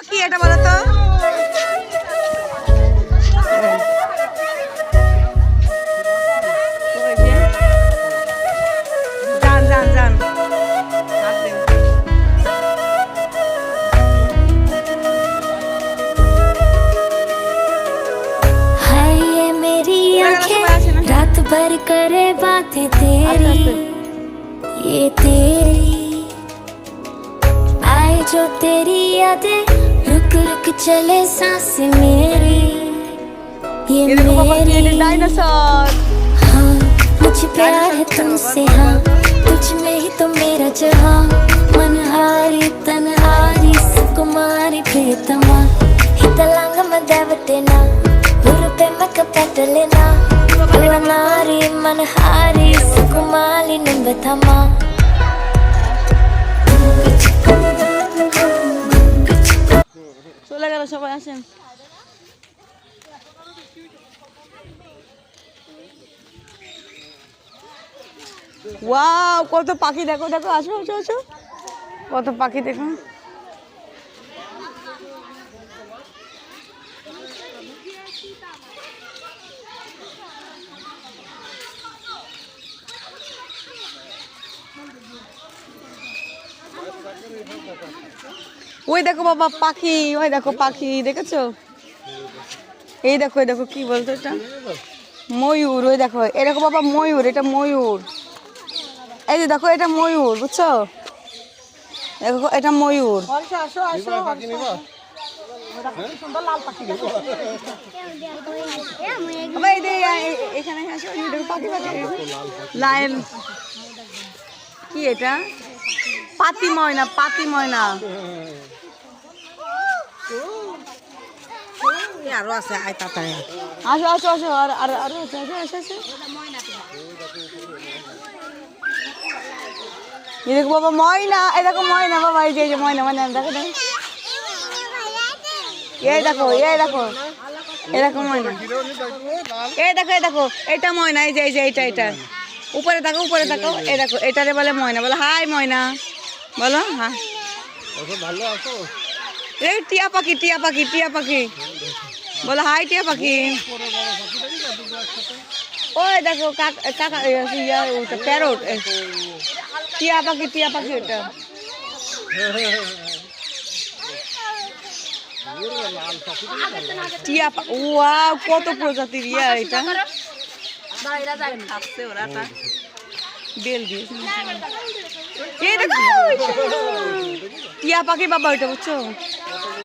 কি এটা বলো তো? যান যান যান। हाय ये मेरी आंखें रात भर करे बातें तेरी, ये तेरी आए जो तेरी यादें रुक रुक चले सांसें मेरी, ये मेरी डायनासोर। हाँ मुझे प्यार है तुमसे, हाँ तुझ में ही तो मेरा जहाँ, मनहारी तनहारी सुकुमारी प्रियतमा, हितलांग मदेवतेना हुरुपे मक पेटलेना, नारी मनहारी सुकुमारी निंबथमा। চলে গেল সবাই, আসেন। ওয়াও কত পাখি, দেখো দেখো, আসো আসো আসো, কত পাখি দেখো। ওই দেখো বাবা পাখি, ওই দেখো পাখি, দেখেছো? এই দেখো, এই দেখো কি বলতো এটা, ময়ূর। ওই দেখো, এই দেখো বাবা ময়ূর, এটা ময়ূর। এই যে দেখো এটা ময়ূর, বুঝছো? দেখো এটা ময়ূর। লায়ন কি এটা? পাতি ময়না, পাতি ময়না। আরো আছে, আয় তাড়াতাড়ি আসো আসো আসো, আর আরো আছে, আসো আসো আসো। এই দেখো বাবা ময়না, এই দেখো ময়না বাবা, এই যে ময়না, ময়না দেখো দেখো, এই দেখো, এই দেখো, এই দেখো ময়না, এই দেখো, এই দেখো এটা ময়না, এই যে এই যে এটা, এটা উপরে দেখো, উপরে দেখো, এই দেখো এটারে বলে ময়না। বলো হাই ময়না, বলো হ্যাঁ। এই টিয়া পাখি, টিয়া পাখি, টিয়া পাখি, বলো হাই টিয়া পাখি। ওই দেখো কাকা প্যারট, টিয়া পাখি, টিয়া পাখি ওটা। টিয়া ওয়াও কত প্রজাতির ইয়া এটা, বেল দিয়েছে। এই দেখো টিয়া পাখি বাবা ওইটা, বুঝছো?